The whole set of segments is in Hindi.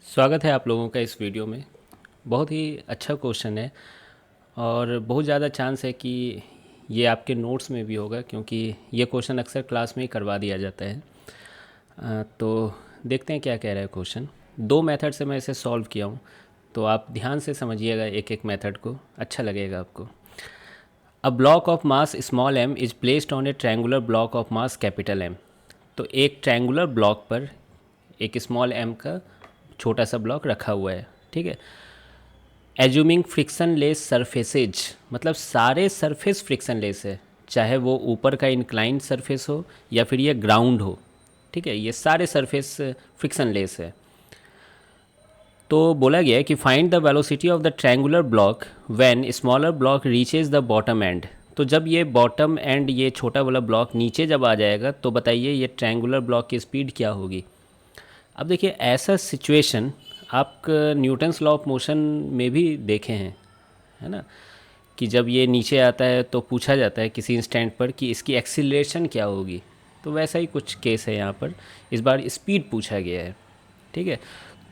स्वागत है आप लोगों का इस वीडियो में। बहुत ही अच्छा क्वेश्चन है और बहुत ज़्यादा चांस है कि ये आपके नोट्स में भी होगा, क्योंकि ये क्वेश्चन अक्सर क्लास में ही करवा दिया जाता है। तो देखते हैं क्या कह रहा है क्वेश्चन। दो मेथड से मैं इसे सॉल्व किया हूँ, तो आप ध्यान से समझिएगा एक एक मेथड को, अच्छा लगेगा आपको। A block of mass small m is placed on a triangular block of mass capital M. तो एक ट्रायंगुलर ब्लॉक पर एक स्मॉल एम का छोटा सा ब्लॉक रखा हुआ है, ठीक है। एज्यूमिंग फ्रिक्शन लेस सरफेसेज, मतलब सारे सरफेस फ्रिक्शन लेस है, चाहे वो ऊपर का इंक्लाइंड सरफेस हो या फिर ये ग्राउंड हो, ठीक है। ये सारे सरफेस फ्रिक्शन लेस है। तो बोला गया है कि find the velocity of the triangular block when smaller block reaches the bottom and. तो जब ये बॉटम एंड, ये छोटा वाला ब्लॉक नीचे जब आ जाएगा, तो बताइए ये ट्रायंगुलर ब्लॉक की स्पीड क्या होगी। अब देखिए, ऐसा सिचुएशन आप न्यूटन्स लॉ ऑफ मोशन में भी देखे हैं, है ना, कि जब ये नीचे आता है तो पूछा जाता है किसी इंस्टेंट पर कि इसकी एक्सीलरेशन क्या होगी। तो वैसा ही कुछ केस है यहाँ पर। इस बार स्पीड पूछा गया है, ठीक है।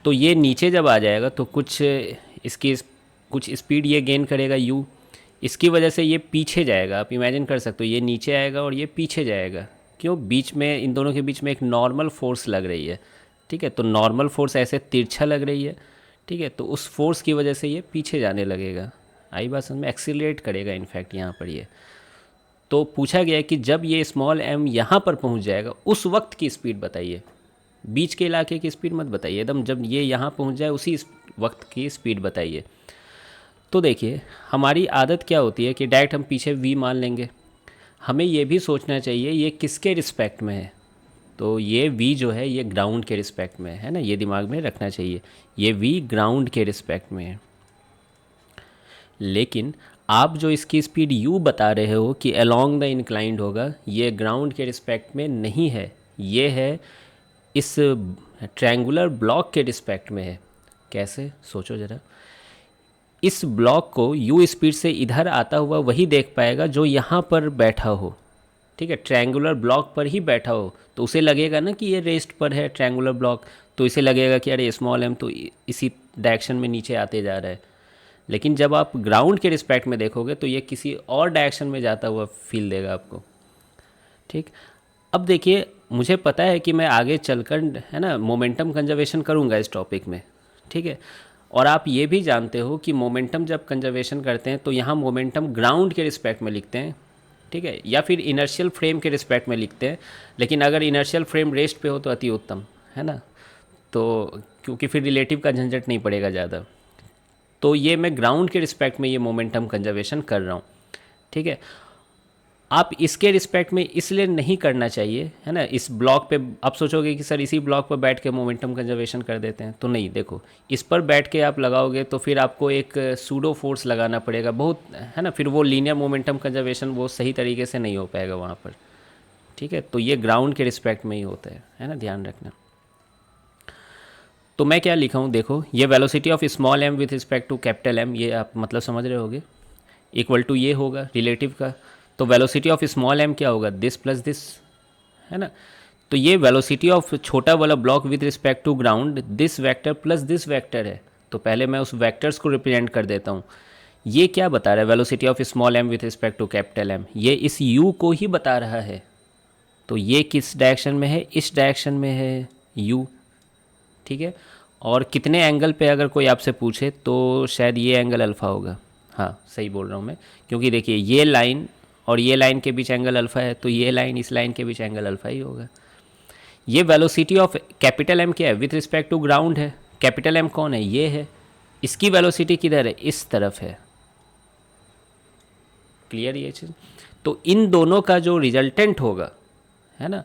तो ये नीचे जब आ जाएगा तो कुछ इसकी कुछ स्पीड ये गेन करेगा u, इसकी वजह से ये पीछे जाएगा। आप इमेजिन कर सकते हो, ये नीचे आएगा और ये पीछे जाएगा। क्यों? बीच में, इन दोनों के बीच में एक नॉर्मल फोर्स लग रही है, ठीक है। तो नॉर्मल फोर्स ऐसे तिरछा लग रही है, ठीक है। तो उस फोर्स की वजह से ये पीछे जाने लगेगा। आई बात समझ में? एक्सीलरेट करेगा इनफैक्ट यहाँ पर ये। तो पूछा गया है कि जब ये स्मॉल एम यहाँ पर पहुँच जाएगा उस वक्त की स्पीड बताइए। बीच के इलाके की स्पीड मत बताइए, एकदम जब ये यहाँ पहुँच जाए उसी वक्त की स्पीड बताइए। तो देखिए, हमारी आदत क्या होती है कि डायरेक्ट हम पीछे v मान लेंगे। हमें ये भी सोचना चाहिए ये किसके रिस्पेक्ट में है। तो ये v जो है ये ग्राउंड के रिस्पेक्ट में है ना, ये दिमाग में रखना चाहिए। ये v ग्राउंड के रिस्पेक्ट में है। लेकिन आप जो इसकी स्पीड u बता रहे हो कि अलोंग द इंक्लाइंड होगा, ये ग्राउंड के रिस्पेक्ट में नहीं है, ये है इस ट्रायंगुलर ब्लॉक के रिस्पेक्ट में है। कैसे? सोचो ज़रा। इस ब्लॉक को u स्पीड से इधर आता हुआ वही देख पाएगा जो यहाँ पर बैठा हो, ठीक है। ट्रायंगुलर ब्लॉक पर ही बैठा हो तो उसे लगेगा ना कि ये रेस्ट पर है ट्रायंगुलर ब्लॉक, तो इसे लगेगा कि अरे स्मॉल एम तो इसी डायरेक्शन में नीचे आते जा रहा है। लेकिन जब आप ग्राउंड के रिस्पेक्ट में देखोगे तो ये किसी और डायरेक्शन में जाता हुआ फील देगा आपको, ठीक। अब देखिए, मुझे पता है कि मैं आगे चलकर, है ना, मोमेंटम कंजर्वेशन करूँगा इस टॉपिक में, ठीक है। और आप ये भी जानते हो कि मोमेंटम जब कंजर्वेशन करते हैं तो यहाँ मोमेंटम ग्राउंड के रिस्पेक्ट में लिखते हैं, ठीक है, या फिर इनर्शियल फ्रेम के रिस्पेक्ट में लिखते हैं। लेकिन अगर इनर्शियल फ्रेम रेस्ट पे हो तो अति उत्तम, है ना। तो क्योंकि फिर रिलेटिव का झंझट नहीं पड़ेगा ज़्यादा। तो ये मैं ग्राउंड के रिस्पेक्ट में ये मोमेंटम कंजर्वेशन कर रहा हूँ, ठीक है। आप इसके रिस्पेक्ट में इसलिए नहीं करना चाहिए, है ना। इस ब्लॉक पे आप सोचोगे कि सर इसी ब्लॉक पर बैठ के मोमेंटम कंजर्वेशन कर देते हैं, तो नहीं। देखो, इस पर बैठ के आप लगाओगे तो फिर आपको एक सूडो फोर्स लगाना पड़ेगा बहुत, है ना। फिर वो लीनियर मोमेंटम कंजर्वेशन वो सही तरीके से नहीं हो पाएगा वहाँ पर, ठीक है। तो ये ग्राउंड के रिस्पेक्ट में ही होता है ना, ध्यान रखना। तो मैं क्या लिखा हूँ देखो, ये velocity of small m with respect to capital M, ये आप मतलब समझ रहे होगे, इक्वल टू ये होगा रिलेटिव का। तो वेलोसिटी ऑफ स्मॉल एम क्या होगा? दिस प्लस दिस, है ना। तो ये वेलोसिटी ऑफ छोटा वाला block with respect to ground, this vector plus this vector है। तो पहले मैं उस वेक्टर्स को रिप्रेजेंट कर देता हूँ। ये क्या बता रहा है? Velocity of small m with respect to capital M, ये इस u को ही बता रहा है। तो ये किस डायरेक्शन में है? इस डायरेक्शन में है u, ठीक है। और कितने एंगल पे अगर कोई आपसे पूछे तो शायद ये एंगल अल्फ़ा होगा। हाँ, सही बोल रहा हूँ मैं, क्योंकि देखिए ये लाइन और ये लाइन के बीच एंगल अल्फ़ा है, तो ये लाइन इस लाइन के बीच एंगल अल्फ़ा ही होगा। ये वेलोसिटी ऑफ कैपिटल एम क्या है? विथ रिस्पेक्ट टू ग्राउंड है। कैपिटल एम कौन है? ये है। इसकी वेलोसिटी किधर है? इस तरफ है। क्लियर ये चीज़? तो इन दोनों का जो रिजल्टेंट होगा, है ना,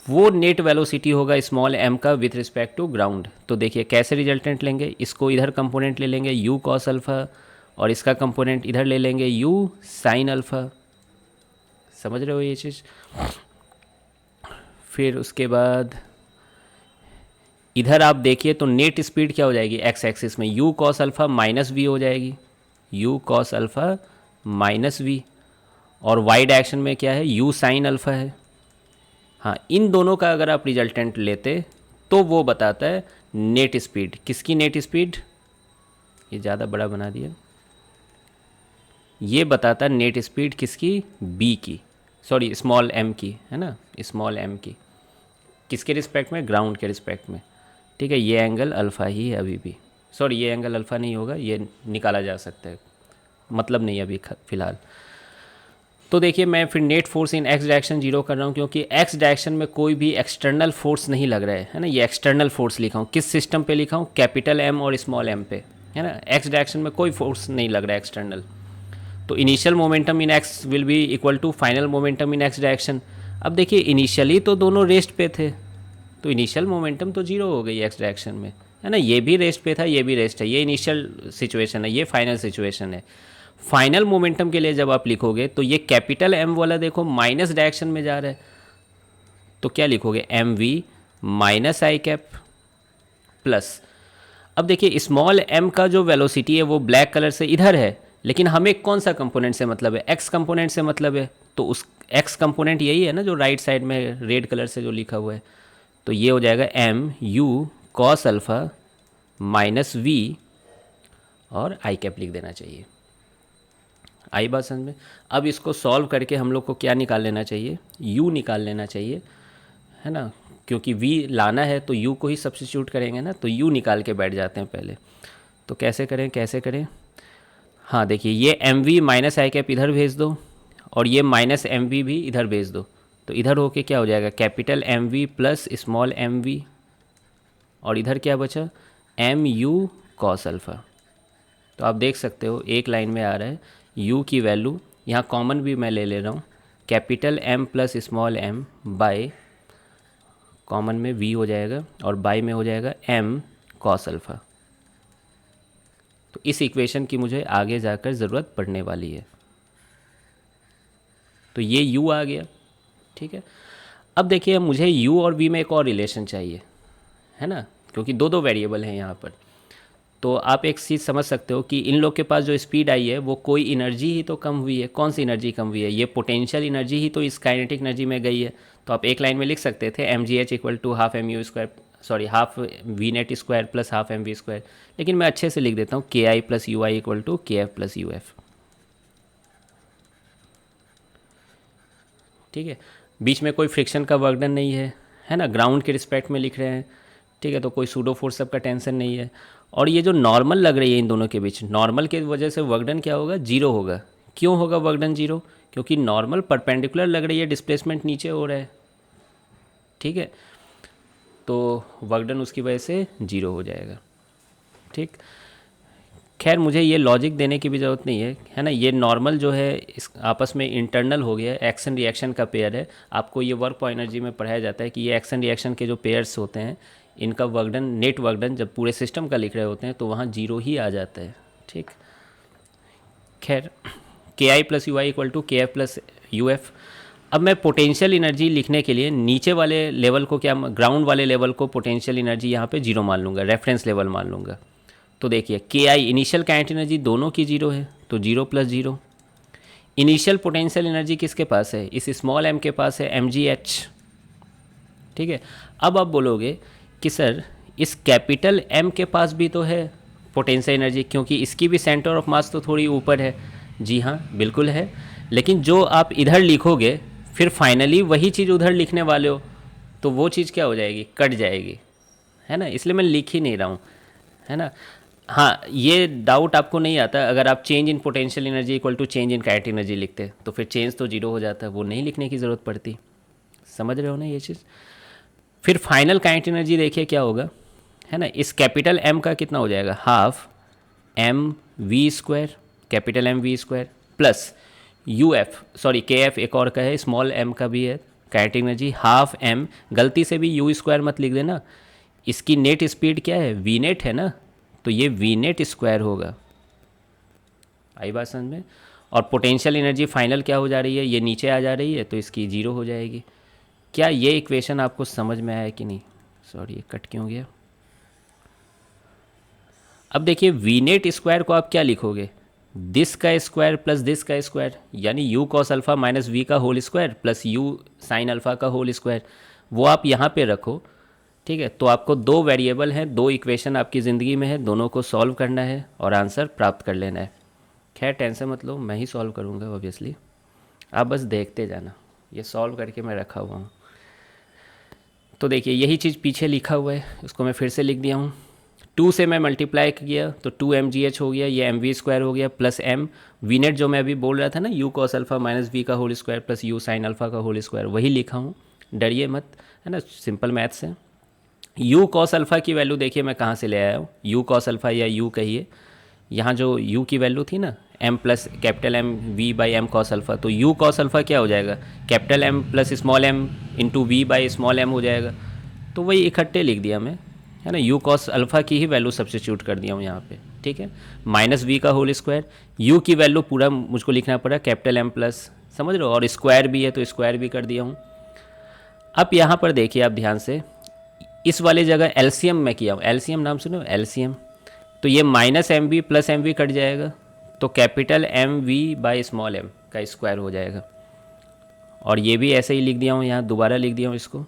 वो नेट वेलोसिटी होगा स्मॉल एम का विथ रिस्पेक्ट टू ग्राउंड। तो देखिए कैसे रिजल्टेंट लेंगे, इसको इधर कंपोनेंट ले लेंगे u कॉस अल्फ़ा, और इसका कंपोनेंट इधर ले लेंगे u साइन अल्फ़ा। समझ रहे हो ये चीज़? फिर उसके बाद इधर आप देखिए तो नेट स्पीड क्या हो जाएगी? एक्स एक्सिस में u cos alpha minus v हो जाएगी, u cos alpha minus v. और वाई डायरेक्शन में क्या है? u साइन अल्फ़ा है। हाँ, इन दोनों का अगर आप रिजल्टेंट लेते तो वो बताता है नेट स्पीड, किसकी नेट स्पीड, ये ज़्यादा बड़ा बना दिया, ये बताता नेट स्पीड किसकी, बी की, सॉरी स्मॉल एम की, है ना, स्मॉल एम की, किसके रिस्पेक्ट में, ग्राउंड के रिस्पेक्ट में। ठीक है, ये एंगल अल्फ़ा ही है अभी भी, सॉरी ये एंगल अल्फ़ा नहीं होगा, ये निकाला जा सकता है, मतलब नहीं अभी फ़िलहाल। तो देखिए मैं फिर net force in x direction zero कर रहा हूँ, क्योंकि एक्स डायरेक्शन में कोई भी एक्सटर्नल फोर्स नहीं लग रहा है ना, ये एक्सटर्नल फोर्स लिखा हूँ, किस सिस्टम पे लिखा हूँ, कैपिटल एम और स्मॉल एम पे, है ना, एक्स डायरेक्शन में कोई फोर्स नहीं लग रहा है एक्सटर्नल। तो initial momentum in x will be equal to final momentum in x direction. अब देखिए इनिशियली तो दोनों रेस्ट पे थे, तो इनिशियल मोमेंटम तो जीरो हो गई एक्स डायरेक्शन में, है ना, ये भी रेस्ट पे था, ये भी रेस्ट है, ये इनिशियल सिचुएशन है, ये फाइनल सिचुएशन है। फाइनल मोमेंटम के लिए जब आप लिखोगे तो ये कैपिटल एम वाला देखो माइनस डायरेक्शन में जा रहा है, तो क्या लिखोगे, m v minus i cap plus. अब देखिए स्मॉल एम का जो वेलोसिटी है वो ब्लैक कलर से इधर है, लेकिन हमें कौन सा कंपोनेंट से मतलब है, एक्स कंपोनेंट से मतलब है, तो उस एक्स कंपोनेंट यही है ना जो राइट साइड में रेड कलर से जो लिखा हुआ है, तो ये हो जाएगा m u cos alpha minus v, और आई कैप लिख देना चाहिए। आई बात समझ में। अब इसको सॉल्व करके हम लोग को क्या निकाल लेना चाहिए, u निकाल लेना चाहिए, है ना, क्योंकि v लाना है तो u को ही सब्स्टिट्यूट करेंगे ना, तो u निकाल के बैठ जाते हैं पहले। तो कैसे करें, हाँ देखिए ये m v minus i cap इधर भेज दो, और ये माइनस एम वी भी इधर भेज दो, तो इधर होके क्या हो जाएगा, capital M v plus small m v, और इधर क्या बचा, एम यू कॉस अल्फ़ा। तो आप देख सकते हो एक लाइन में आ रहा है u की वैल्यू, यहाँ कॉमन भी मैं ले ले रहा हूँ, capital m plus small m by, common में v हो जाएगा और बाय में हो जाएगा m कॉस अल्फ़ा। तो इस इक्वेशन की मुझे आगे जाकर ज़रूरत पड़ने वाली है, तो ये u आ गया। ठीक है, अब देखिए मुझे u और v में एक और रिलेशन चाहिए, है ना, क्योंकि दो दो वेरिएबल हैं यहाँ पर। तो आप एक चीज़ समझ सकते हो कि इन लोग के पास जो स्पीड आई है वो कोई एनर्जी ही तो कम हुई है, कौन सी एनर्जी कम हुई है, ये पोटेंशियल एनर्जी ही तो इस काइनेटिक एनर्जी में गई है। तो आप एक लाइन में लिख सकते थे M G H equal to half M U square, sorry half V net square plus half M we square, लेकिन मैं अच्छे से लिख देता हूँ K I plus U I equal to K F plus you F. ठीक है, बीच में कोई फ्रिक्शन का वर्क डन नहीं है ना, ग्राउंड के रिस्पेक्ट में लिख रहे हैं। ठीक है, तो कोई सूडो फोर्स सब का टेंशन नहीं है। और ये जो नॉर्मल लग रही है इन दोनों के बीच, नॉर्मल के वजह से वर्क डन क्या होगा, जीरो होगा। क्यों होगा वर्क डन जीरो, क्योंकि नॉर्मल परपेंडिकुलर लग रही है, डिस्प्लेसमेंट नीचे हो रहा है। ठीक है, तो वर्क डन उसकी वजह से जीरो हो जाएगा। ठीक, खैर मुझे ये लॉजिक देने की भी ज़रूरत नहीं है ना, ये नॉर्मल जो है इस आपस में इंटरनल हो गया, एक्शन रिएक्शन का पेयर है। आपको ये वर्क ऑफ एनर्जी में पढ़ाया जाता है कि ये एक्शन रिएक्शन के जो पेयर्स होते हैं इनका work done, net work done जब पूरे सिस्टम का लिख रहे होते हैं तो वहाँ जीरो ही आ जाता है। ठीक, खैर K I plus U I equal to K F plus you F. अब मैं पोटेंशियल एनर्जी लिखने के लिए नीचे वाले लेवल को क्या, ग्राउंड वाले लेवल को पोटेंशियल एनर्जी यहाँ पे जीरो मान लूँगा, रेफरेंस लेवल मान लूँगा। तो देखिए के आई इनिशियल काइनेटिक एनर्जी दोनों की जीरो है, तो zero plus zero. Initial potential energy किसके पास है, इस स्मॉल एम के पास है, एम जी एच। ठीक है, अब आप बोलोगे कि सर इस कैपिटल एम के पास भी तो है पोटेंशियल एनर्जी, क्योंकि इसकी भी सेंटर ऑफ मास तो थोड़ी ऊपर है। जी हाँ बिल्कुल है, लेकिन जो आप इधर लिखोगे फिर फाइनली वही चीज़ उधर लिखने वाले हो, तो वो चीज़ क्या हो जाएगी, कट जाएगी, है ना, इसलिए मैं लिख ही नहीं रहा हूँ, है ना। हाँ, ये डाउट आपको नहीं आता अगर आप change in potential energy equal to change in kinetic energy लिखते, तो फिर चेंज तो जीरो हो जाता है, वो नहीं लिखने की ज़रूरत पड़ती। समझ रहे हो ना ये चीज़। फिर फाइनल काइनेटिक एनर्जी देखिए क्या होगा, है ना, इस कैपिटल एम का कितना हो जाएगा, half M we square, capital M we square plus you f, sorry k f एक और का है, स्मॉल एम का भी है काइनेटिक एनर्जी, हाफ एम, गलती से भी यू स्क्वायर मत लिख देना, इसकी नेट स्पीड क्या है, वी नेट है ना, तो ये वी नेट स्क्वायर होगा। आई बात समझ में। और पोटेंशियल एनर्जी फाइनल क्या हो जा रही है, ये नीचे आ जा रही है, तो इसकी जीरो हो जाएगी। क्या ये इक्वेशन आपको समझ में आया कि नहीं, सॉरी ये कट क्यों गया। अब देखिए वी नेट स्क्वायर को आप क्या लिखोगे, दिस का स्क्वायर प्लस दिस का स्क्वायर, यानी U cos alpha minus V का whole square plus U sine alpha का होल स्क्वायर, वो आप यहाँ पे रखो। ठीक है, तो आपको दो वेरिएबल हैं, दो इक्वेशन आपकी ज़िंदगी में है, दोनों को सॉल्व करना है और आंसर प्राप्त कर लेना है। खैर टेंशन मत लो, मैं ही सॉल्व करूँगा ऑब्वियसली, आप बस देखते जाना। ये सॉल्व करके मैं रखा हुआ हूँ। तो देखिए यही चीज़ पीछे लिखा हुआ है, उसको मैं फिर से लिख दिया हूँ। 2 से मैं मल्टीप्लाई किया तो 2mgh हो गया, ये mv² हो गया प्लस m वी नेट जो मैं अभी बोल रहा था ना, u cos alpha minus V का whole square plus u sine alpha का होल स्क्वायर, वही लिखा हूँ, डरिए मत, है ना, सिंपल मैथ्स है। u cos अल्फ़ा की वैल्यू देखिए मैं कहाँ से ले आया हूँ, u cos अल्फ़ा या u कहिए, यहाँ जो u की वैल्यू थी ना m plus capital M v by m cos alpha, तो u cos अल्फ़ा क्या हो जाएगा, capital M plus small m into v by small m हो जाएगा। तो वही इकट्ठे लिख दिया मैं, है ना, u cos अल्फ़ा की ही वैल्यू सब्स्टिट्यूट कर दिया हूँ यहाँ पे, ठीक है, माइनस v का होल स्क्वायर, u की वैल्यू पूरा मुझको लिखना पड़ा कैपिटल M प्लस, समझ रहे हो, और स्क्वायर भी है तो स्क्वायर भी कर दिया हूँ। अब यहाँ पर देखिए आप ध्यान से, इस वाले जगह एलसीएम मैं किया हूँ, एलसीएम नाम सुनो, एलसीएम, तो ये minus m v plus m v cut जाएगा, तो capital M v by small m का स्क्वायर हो जाएगा। और ये भी ऐसे ही लिख दिया हूँ, यहाँ दोबारा लिख दिया हूँ इसको।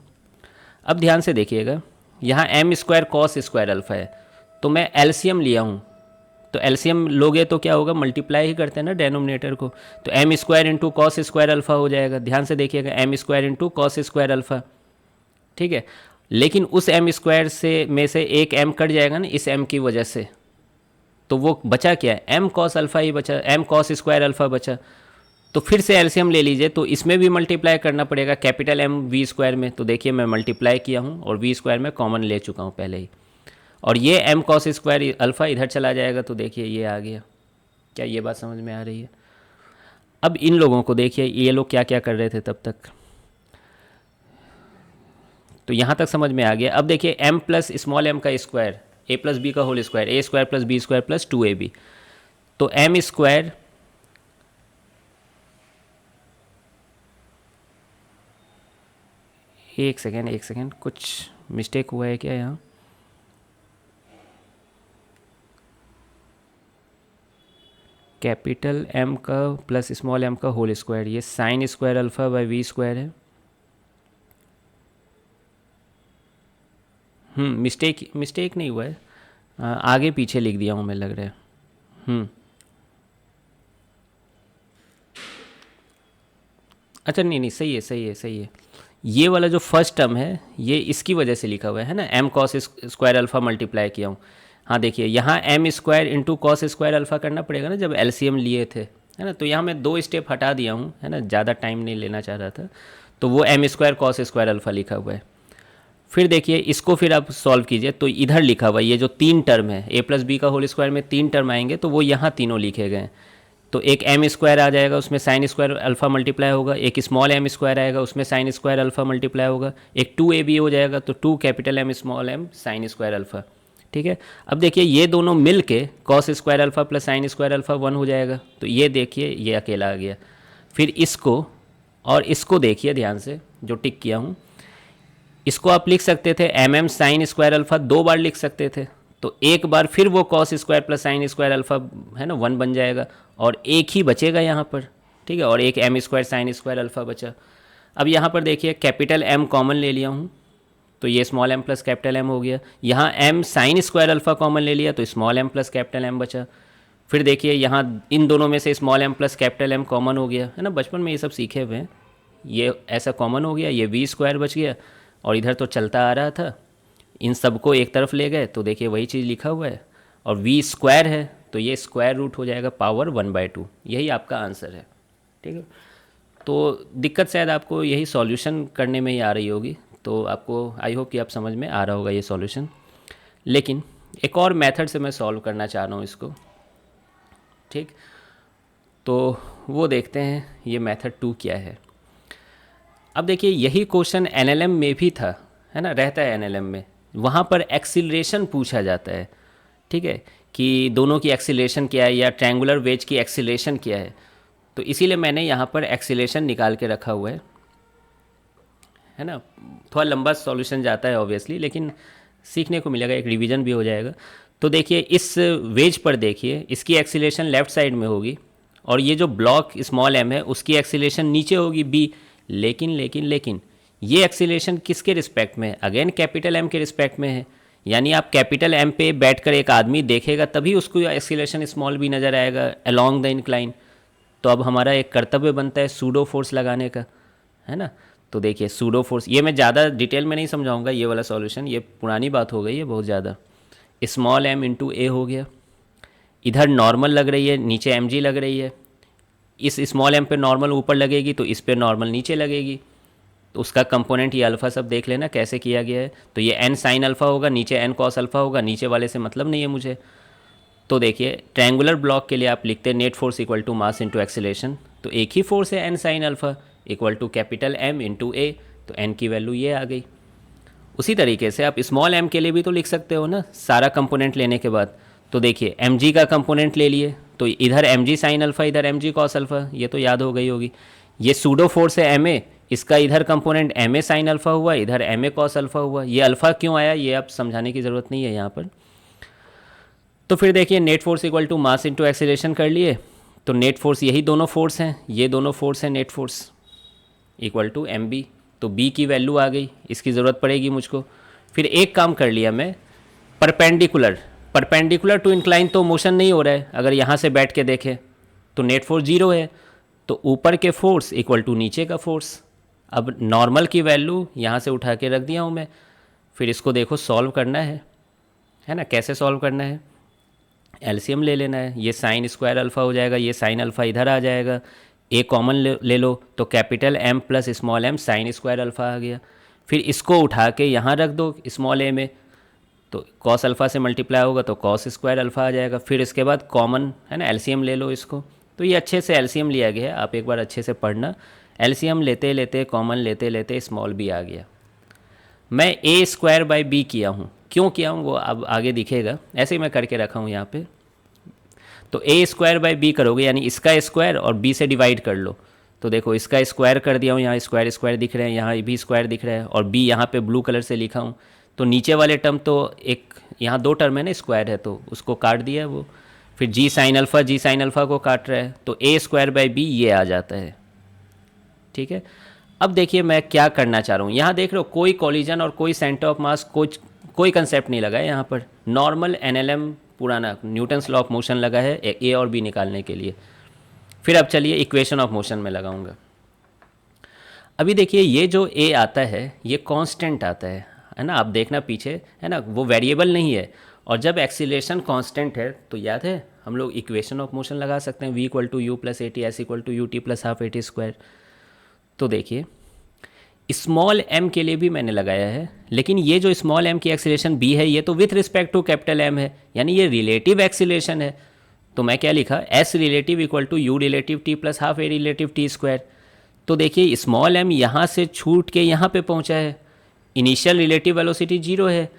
अब ध्यान से देखिएगा, यहाँ m square cos square alpha है, तो मैं एलसीएम लिया हूँ, तो एलसीएम लोगे तो क्या होगा, मल्टीप्लाई ही करते हैं ना डेनोमिनेटर को, तो m square into cos square alpha हो जाएगा। ध्यान से देखिएगा, m square into cos square alpha, ठीक है, लेकिन उस एम स्क्वायर से में से एक एम कट जाएगा ना इस एम की वजह से, तो वो बचा क्या है, एम कॉस अल्फ़ा ही बचा, एम कॉस स्क्वायर अल्फ़ा बचा। तो फिर से एलसीएम ले लीजिए, तो इसमें भी मल्टीप्लाई करना पड़ेगा कैपिटल एम वी स्क्वायर में, तो देखिए मैं मल्टीप्लाई किया हूँ और वी स्क्वायर में कॉमन ले चुका हूँ पहले ही, और ये एम कॉस स्क्वायर अल्फ़ा इधर चला जाएगा, तो देखिए ये आ गया। क्या ये बात समझ में आ रही है? अब इन लोगों को देखिए, ये लोग क्या क्या कर रहे थे तब तक, तो यहाँ तक समझ में आ गया। अब देखिए m प्लस स्मॉल m का स्क्वायर, a प्लस बी का whole square, a square plus b square plus 2ab, तो m स्क्वायर एक सेकेंड कुछ मिस्टेक हुआ है क्या यहाँ, कैपिटल m का प्लस स्मॉल m का होल स्क्वायर, ये sine square alpha by v square है। मिस्टेक नहीं हुआ है, आगे पीछे लिख दिया हूँ मैं, लग रहा है। अच्छा नहीं, सही है। ये वाला जो फर्स्ट टर्म है ये इसकी वजह से लिखा हुआ है ना, m cos square alpha multiply किया हूँ। हाँ देखिए, यहाँ m square into cos square alpha करना पड़ेगा ना जब एलसीएम लिए थे, है ना, तो यहाँ मैं 2 स्टेप हटा दिया हूँ, है ना, ज़्यादा टाइम नहीं लेना चाह रहा था, तो वो m square cos square alpha लिखा हुआ है। फिर देखिए इसको फिर आप सॉल्व कीजिए, तो इधर लिखा हुआ है ये जो 3 टर्म है, a प्लस बी का होल स्क्वायर में 3 टर्म आएंगे, तो वो यहाँ तीनों लिखे गए। तो एक एम स्क्वायर आ जाएगा, उसमें साइन स्क्वायर अल्फ़ा मल्टीप्लाई होगा, एक स्मॉल एम स्क्वायर आएगा, उसमें साइन स्क्वायर अल्फ़ा मल्टीप्लाई होगा, एक 2ab हो जाएगा, तो 2 capital M small M sine square alpha, ठीक है। अब देखिए ये दोनों मिल के cos square alpha plus sine square alpha 1 हो जाएगा, तो ये देखिए ये अकेला आ गया। फिर इसको और इसको देखिए ध्यान से, जो टिक किया हूँ, इसको आप लिख सकते थे एम साइन स्क्वायर अल्फ़ा 2 बार लिख सकते थे, तो एक बार फिर वो cos square plus sine square alpha, है ना, 1 बन जाएगा, और एक ही बचेगा यहाँ पर, ठीक है, और एक m square sine square alpha बचा। अब यहाँ पर देखिए कैपिटल एम कॉमन ले लिया हूँ, तो ये small m plus capital M हो गया। यहाँ m sine square alpha common ले लिया, तो small m plus capital M बचा। फिर देखिए यहाँ इन दोनों में से small m plus capital M common हो गया, है ना, बचपन में ये सब सीखे हुए हैं, ये ऐसा कॉमन हो गया, ये वी स्क्वायर बच गया, और इधर तो चलता आ रहा था, इन सबको एक तरफ ले गए, तो देखिए वही चीज़ लिखा हुआ है, और वी स्क्वायर है तो ये स्क्वायर रूट हो जाएगा पावर 1/2, यही आपका आंसर है, ठीक है। तो दिक्कत शायद आपको यही सॉल्यूशन करने में ही आ रही होगी, तो आपको आई होप कि आप समझ में आ रहा होगा ये सॉल्यूशन। लेकिन एक और मेथड से मैं सॉल्व करना चाह रहा हूँ इसको, ठीक, तो वो देखते हैं ये मेथड 2 क्या है। अब देखिए यही क्वेश्चन एनएलएम में भी था, है ना, रहता है एनएलएम में, वहाँ पर एक्सीलरेशन पूछा जाता है, ठीक है, कि दोनों की एक्सीलरेशन क्या है या ट्रायंगुलर वेज की एक्सीलरेशन क्या है, तो इसीलिए मैंने यहाँ पर एक्सीलरेशन निकाल के रखा हुआ है ना। थोड़ा लंबा सॉल्यूशन जाता है ऑब्वियसली, लेकिन सीखने को मिलेगा, एक रिवीजन भी हो जाएगा। तो देखिए इस वेज पर देखिए, इसकी एक्सीलरेशन लेफ़्ट साइड में होगी, और ये जो ब्लॉक स्मॉल एम है उसकी एक्सीलरेशन नीचे होगी बी, लेकिन ये एक्सीलरेशन किसके रिस्पेक्ट में है? अगेन कैपिटल एम के रिस्पेक्ट में है। यानी आप कैपिटल एम पे बैठकर एक आदमी देखेगा तभी उसको एक्सीलरेशन स्मॉल भी नज़र आएगा अलोंग द इंक्लाइन। तो अब हमारा एक कर्तव्य बनता है सूडो फोर्स लगाने का, है ना। तो देखिए सूडो फोर्स, ये मैं ज़्यादा डिटेल में नहीं समझाऊंगा, ये वाला सॉल्यूशन ये पुरानी बात हो गई है बहुत ज़्यादा। स्मॉल एम इंटू ए हो गया, इधर नॉर्मल लग रही है, नीचे एम जी लग रही है। इस स्मॉल एम पे नॉर्मल ऊपर लगेगी तो इस पे नॉर्मल नीचे लगेगी। तो उसका कंपोनेंट ये अल्फ़ा सब देख लेना कैसे किया गया है। तो ये एन साइन अल्फ़ा होगा, नीचे एन कॉस अल्फ़ा होगा, नीचे वाले से मतलब नहीं है मुझे। तो देखिए ट्रायंगुलर ब्लॉक के लिए आप लिखते हैं net force equal to mass into acceleration. तो एक ही फोर्स है N sine alpha equal to capital M into A, तो एन की वैल्यू ये आ गई। उसी तरीके से आप स्मॉल एम के लिए भी तो लिख सकते हो ना, सारा कंपोनेंट लेने के बाद। तो देखिए एम जी का कंपोनेंट ले लिए, तो इधर एम जी साइन अल्फ़ा, इधर एम जी कॉस अल्फ़ा, ये तो याद हो गई होगी। ये सूडो फोर्स है एम ए, इसका इधर component m a sine alpha हुआ, इधर एम ए कॉस अल्फ़ा हुआ। ये अल्फ़ा क्यों आया ये आप समझाने की ज़रूरत नहीं है यहाँ पर। तो फिर देखिए net force equal to mass into acceleration कर लिए। तो नेट फोर्स यही दोनों फोर्स हैं, ये दोनों फोर्स हैं, net force equal to m b. तो बी की वैल्यू आ गई, इसकी ज़रूरत पड़ेगी मुझको। फिर एक काम कर लिया मैं, परपेंडिकुलर टू इंक्लाइन तो मोशन नहीं हो रहा है। अगर यहाँ से बैठ के देखें तो नेट फोर्स जीरो है, तो ऊपर के फोर्स इक्वल टू नीचे का फोर्स। अब नॉर्मल की वैल्यू यहाँ से उठा के रख दिया हूँ मैं। फिर इसको देखो सॉल्व करना है ना। कैसे सॉल्व करना है? एलसीएम ले लेना है। ये साइन स्क्वायर अल्फ़ा हो जाएगा, ये साइन अल्फ़ा इधर आ जाएगा, ए कॉमन ले लो तो capital M plus small M sine square alpha आ गया। फिर इसको उठा के यहाँ रख दो स्मॉल ए में, तो कॉस अल्फ़ा से मल्टीप्लाई होगा तो कॉस स्क्वायर अल्फ़ा आ जाएगा। फिर इसके बाद कॉमन है ना, एलसीएम ले लो इसको। तो ये अच्छे से एलसीएम लिया गया है, आप एक बार अच्छे से पढ़ना। एलसीएम लेते लेते कॉमन लेते लेते स्मॉल बी आ गया। मैं ए स्क्वायर बाई बी किया हूँ, क्यों किया हूँ वो अब आगे दिखेगा, ऐसे ही मैं करके रखा हूँ यहाँ पे। तो ए स्क्वायर बाई बी करोगे यानी इसका स्क्वायर और बी से डिवाइड कर लो। तो देखो इसका स्क्वायर कर दिया हूँ, यहाँ स्क्वायर स्क्वायर दिख रहे हैं, यहाँ भी स्क्वायर दिख रहा है, और बी यहाँ पे ब्लू कलर से लिखा हूँ। तो नीचे वाले टर्म तो एक यहाँ दो टर्म है ना स्क्वायर है, तो उसको काट दिया वो। फिर जी साइन अल्फ़ा को काट रहा है, तो ए स्क्वायर बाई बी ये आ जाता है। ठीक है, अब देखिए मैं क्या करना चाह रहा हूँ। यहाँ देख रहे हो कोई कॉलिजन और कोई सेंटर ऑफ मास कोई कंसेप्ट नहीं लगा है यहाँ पर। नॉर्मल एनएलएम पुराना न्यूटन्स लॉ ऑफ मोशन लगा है ए और बी निकालने के लिए। फिर अब चलिए इक्वेशन ऑफ मोशन में लगाऊंगा। अभी देखिए ये जो ए आता है ये कांस्टेंट आता है ना। आप देखना पीछे है ना, वो वेरिएबल नहीं है। और जब एक्सीलरेशन कांस्टेंट है तो याद है हम लोग इक्वेशन ऑफ मोशन लगा सकते हैं, v equal to u plus a t s equal to u t plus half a t square. तो देखिए स्मॉल m के लिए भी मैंने लगाया है, लेकिन ये जो स्मॉल m की एक्सीलरेशन b है ये तो with respect to capital M है, यानी ये रिलेटिव एक्सीलरेशन है। तो मैं क्या लिखा, s relative equal to u relative t plus half a relative t square. तो देखिए स्मॉल m यहाँ से छूट के यहाँ पे पहुँचा है, इनिशियल रिलेटिव वेलोसिटी जीरो है।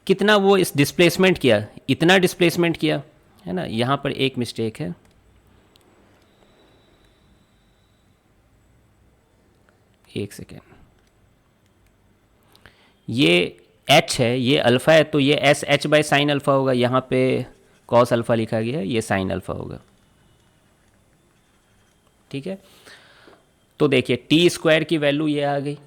कितना वो इस डिस्प्लेसमेंट किया, इतना डिस्प्लेसमेंट किया है ना। यहाँ पर एक मिस्टेक है, एक सेकेंड, ये h है ये अल्फ़ा है, तो ये S H by sine alpha होगा। यहाँ पे कॉस अल्फ़ा लिखा गया है, ये साइन अल्फ़ा होगा। ठीक है, तो देखिए टी स्क्वायर की वैल्यू ये आ गई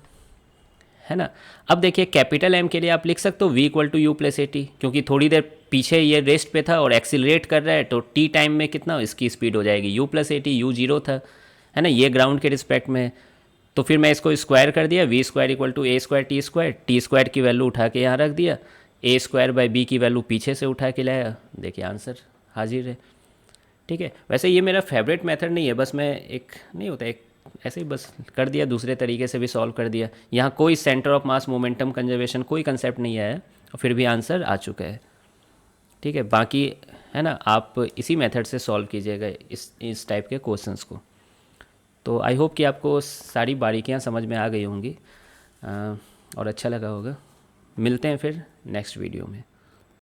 है ना। अब देखिए कैपिटल एम के लिए आप लिख सकते हो v equal to u plus a t, क्योंकि थोड़ी देर पीछे ये रेस्ट पे था और एक्सिलरेट कर रहा है, तो टी टाइम में कितना इसकी स्पीड हो जाएगी u plus a T. You zero था है ना, ये ग्राउंड के रिस्पेक्ट में। तो फिर मैं इसको स्क्वायर कर दिया, v square equal to a square t square की वैल्यू उठा के यहाँ रख दिया, ए स्क्वायर बाई बी की वैल्यू पीछे से उठा के लाया। देखिए आंसर हाजिर है। ठीक है, वैसे ये मेरा फेवरेट मेथड नहीं है, बस मैं एक नहीं होता एक ऐसे ही बस कर दिया, दूसरे तरीके से भी सॉल्व कर दिया। यहाँ कोई centre of mass momentum conservation कोई कंसेप्ट नहीं आया और फिर भी आंसर आ चुका है। ठीक है, बाकी है ना आप इसी मेथड से सॉल्व कीजिएगा इस टाइप के क्वेश्चंस को। तो आई होप कि आपको सारी बारीकियाँ समझ में आ गई होंगी और अच्छा लगा होगा। मिलते हैं फिर नेक्स्ट वीडियो में।